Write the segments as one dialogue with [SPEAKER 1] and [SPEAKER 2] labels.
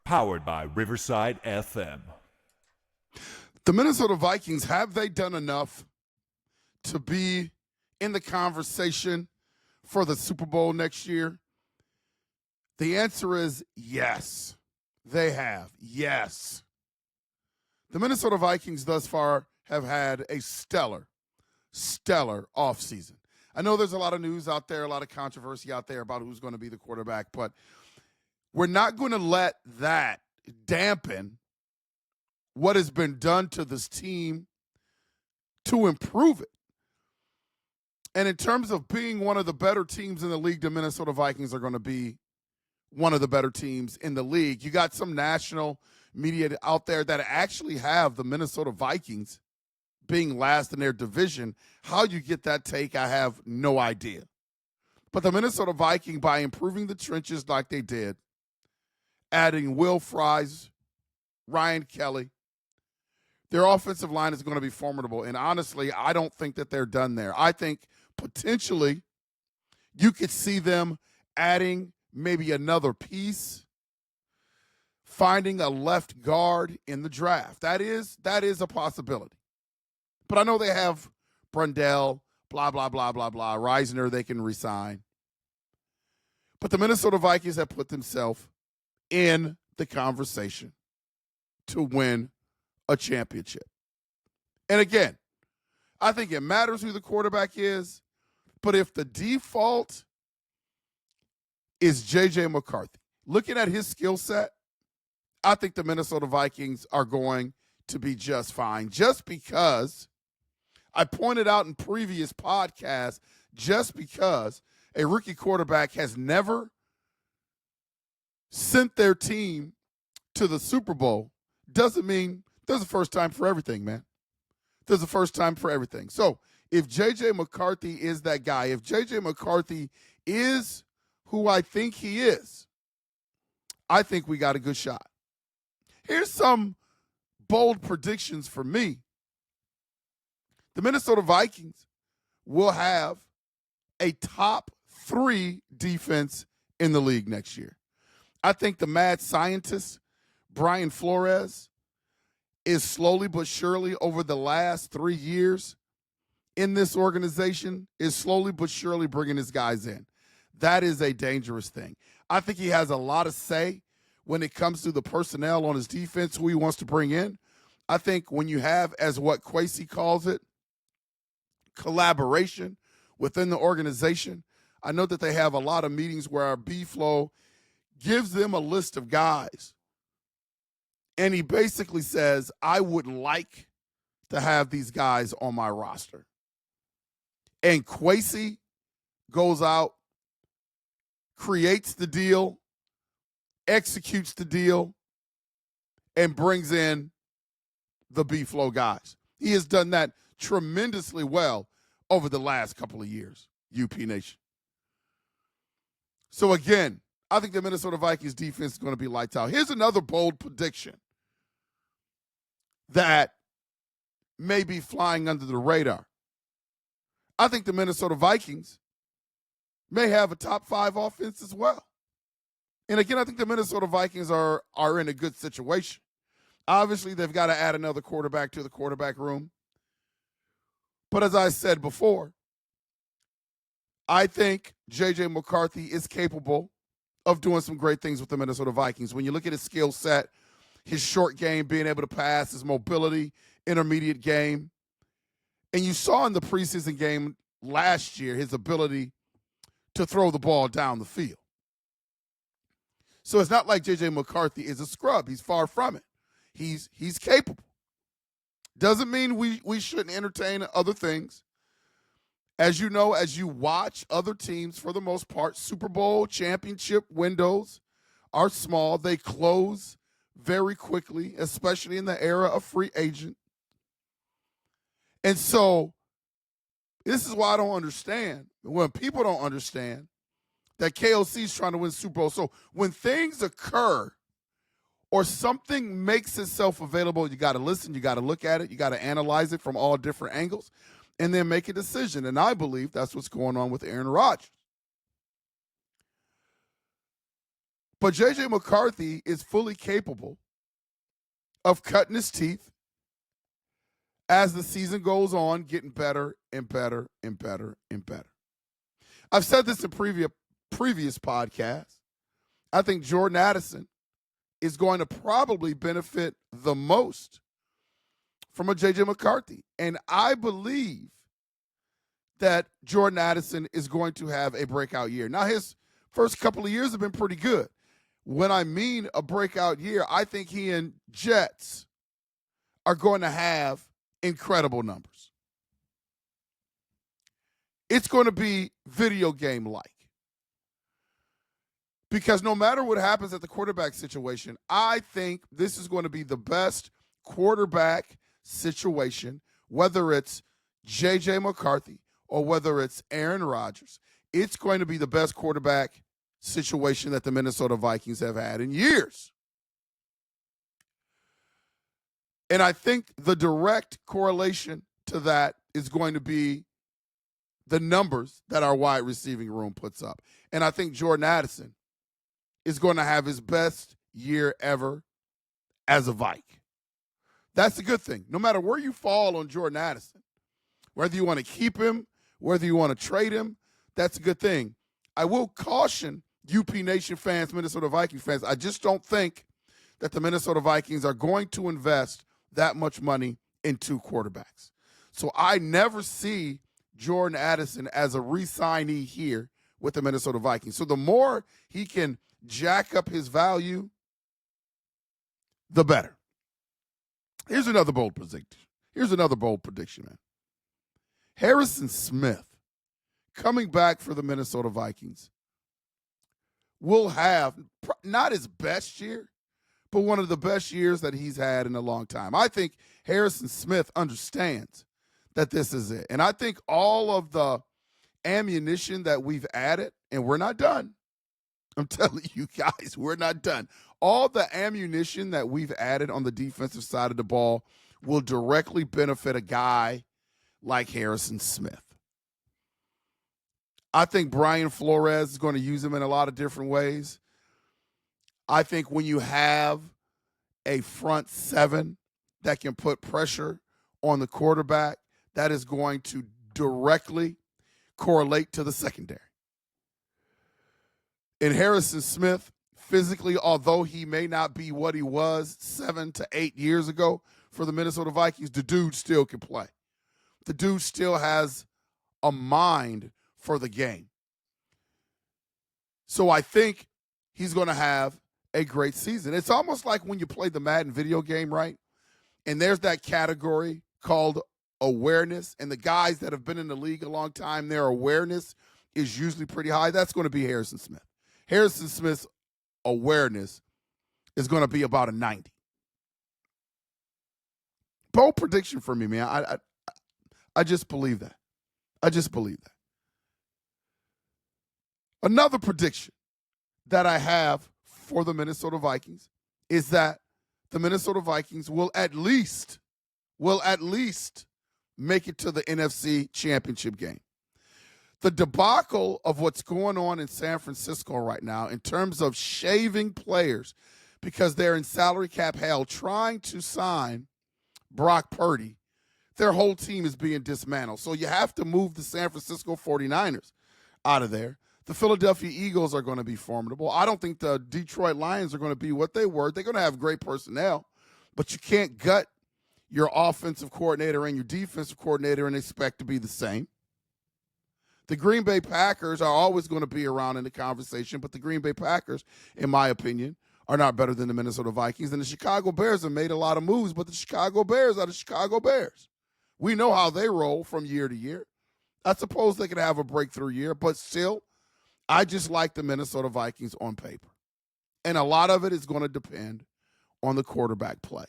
[SPEAKER 1] Powered by Riverside FM.
[SPEAKER 2] The Minnesota Vikings, have they done enough to be in the conversation for the Super Bowl next year? The answer is yes. They have. Yes. The Minnesota Vikings thus far have had a stellar offseason. I know there's a lot of news out there, a lot of controversy out there about who's going to be the quarterback, but we're not going to let that dampen what has been done to this team to improve it. And in terms of being one of the better teams in the league, the Minnesota Vikings are going to be one of the better teams in the league. You got some national media out there that actually have the Minnesota Vikings being last in their division. How you get that take, I have no idea. But the Minnesota Vikings, by improving the trenches like they did, adding Will Fries, Ryan Kelly, their offensive line is going to be formidable. And honestly, I don't think that they're done there. I think potentially you could see them adding maybe another piece, finding a left guard in the draft. That is a possibility. But I know they have Brundell, blah, blah, blah, blah, blah, Reisner they can resign. But the Minnesota Vikings have put themselves in the conversation to win a championship. And again, I think it matters who the quarterback is, but if the default is J.J. McCarthy, looking at his skill set, I think the Minnesota Vikings are going to be just fine. Just because I pointed out in previous podcasts, just because a rookie quarterback has never sent their team to the Super Bowl doesn't mean there's a first time for everything, man. There's a first time for everything. So if J.J. McCarthy is that guy, if J.J. McCarthy is who I think he is, I think we got a good shot. Here's some bold predictions for me. The Minnesota Vikings will have a top 3 defense in the league next year. I think the mad scientist, Brian Flores, is slowly but surely over the last 3 years in this organization, is slowly but surely bringing his guys in. That is a dangerous thing. I think he has a lot of say when it comes to the personnel on his defense, who he wants to bring in. I think when you have, as what Kwesi calls it, collaboration within the organization, I know that they have a lot of meetings where our B-Flow gives them a list of guys. And he basically says, I would like to have these guys on my roster. And Kwesi goes out, creates the deal, executes the deal, and brings in the B-Flow guys. He has done that tremendously well over the last couple of years, UP Nation. So again, I think the Minnesota Vikings defense is going to be lights out. Here's another bold prediction that may be flying under the radar. I think the Minnesota Vikings may have a top 5 offense as well. And again, I think the Minnesota Vikings are in a good situation. Obviously, they've got to add another quarterback to the quarterback room. But as I said before, I think J.J. McCarthy is capable of doing some great things with the Minnesota Vikings. When you look at his skill set, his short game, being able to pass, his mobility, intermediate game. And you saw in the preseason game last year his ability to throw the ball down the field. So it's not like J.J. McCarthy is a scrub. He's far from it. He's capable. Doesn't mean we shouldn't entertain other things. As you know, as you watch other teams, for the most part, Super Bowl championship windows are small. They close very quickly, especially in the era of free agent. And so this is why I don't understand, when people don't understand, that KOC is trying to win Super Bowl. So when things occur or something makes itself available, you got to listen, you got to look at it, you got to analyze it from all different angles, and then make a decision. And I believe that's what's going on with Aaron Rodgers. But J.J. McCarthy is fully capable of cutting his teeth as the season goes on, getting better and better and better and better. I've said this in previous podcasts. I think Jordan Addison is going to probably benefit the most from a J.J. McCarthy. And I believe that Jordan Addison is going to have a breakout year. Now, his first couple of years have been pretty good. When I mean a breakout year, I think he and Jets are going to have incredible numbers. It's going to be video game-like. Because no matter what happens at the quarterback situation, I think this is going to be the best quarterback situation, whether it's J.J. McCarthy or whether it's Aaron Rodgers. It's going to be the best quarterback situation that the Minnesota Vikings have had in years. And I think the direct correlation to that is going to be the numbers that our wide receiving room puts up. And I think Jordan Addison is going to have his best year ever as a Vike. That's a good thing. No matter where you fall on Jordan Addison, whether you want to keep him, whether you want to trade him, that's a good thing. I will caution UP Nation fans, Minnesota Vikings fans, I just don't think that the Minnesota Vikings are going to invest that much money in two quarterbacks. So I never see Jordan Addison as a re-signee here with the Minnesota Vikings. So the more he can jack up his value, the better. Here's another bold prediction. Man. Harrison Smith, coming back for the Minnesota Vikings, will have not his best year, but one of the best years that he's had in a long time. I think Harrison Smith understands that this is it. And I think all of the ammunition that we've added, and we're not done. I'm telling you guys, we're not done. All the ammunition that we've added on the defensive side of the ball will directly benefit a guy like Harrison Smith. I think Brian Flores is going to use him in a lot of different ways. I think when you have a front seven that can put pressure on the quarterback, that is going to directly correlate to the secondary. And Harrison Smith, physically, although he may not be what he was 7 to 8 years ago for the Minnesota Vikings, the dude still can play. The dude still has a mind for the game. So I think he's going to have a great season. It's almost like when you play the Madden video game, right? And there's that category called awareness. And the guys that have been in the league a long time, their awareness is usually pretty high. That's going to be Harrison Smith. Harrison Smith's awareness is going to be about a 90. Bold prediction for me, man. I just believe that. Another prediction that I have for the Minnesota Vikings is that the Minnesota Vikings will at least make it to the NFC Championship game. The debacle of what's going on in San Francisco right now in terms of shaving players because they're in salary cap hell trying to sign Brock Purdy, their whole team is being dismantled. So you have to move the San Francisco 49ers out of there. The Philadelphia Eagles are going to be formidable. I don't think the Detroit Lions are going to be what they were. They're going to have great personnel, but you can't gut your offensive coordinator and your defensive coordinator and expect to be the same. The Green Bay Packers are always going to be around in the conversation, but the Green Bay Packers, in my opinion, are not better than the Minnesota Vikings. And the Chicago Bears have made a lot of moves, but the Chicago Bears are the Chicago Bears. We know how they roll from year to year. I suppose they could have a breakthrough year, but still, I just like the Minnesota Vikings on paper. And a lot of it is going to depend on the quarterback play.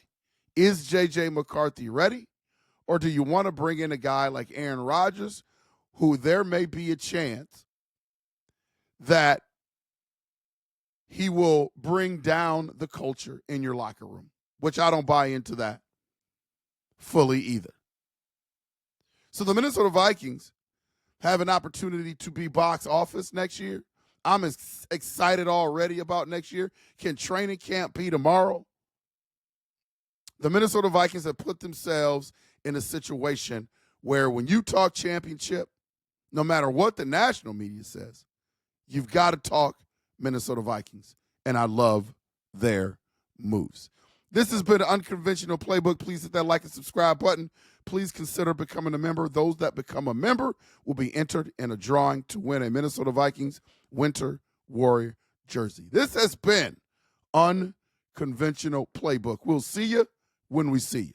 [SPEAKER 2] Is J.J. McCarthy ready? Or do you want to bring in a guy like Aaron Rodgers, who there may be a chance that he will bring down the culture in your locker room, which I don't buy into that fully either. So the Minnesota Vikings have an opportunity to be box office next year. I'm excited already about next year. Can training camp be tomorrow? The Minnesota Vikings have put themselves in a situation where when you talk championship, no matter what the national media says, you've got to talk Minnesota Vikings. And I love their moves. This has been an Unconventional Playbook. Please hit that like and subscribe button. Please consider becoming a member. Those that become a member will be entered in a drawing to win a Minnesota Vikings Winter Warrior jersey. This has been Unconventional Playbook. We'll see you when we see you.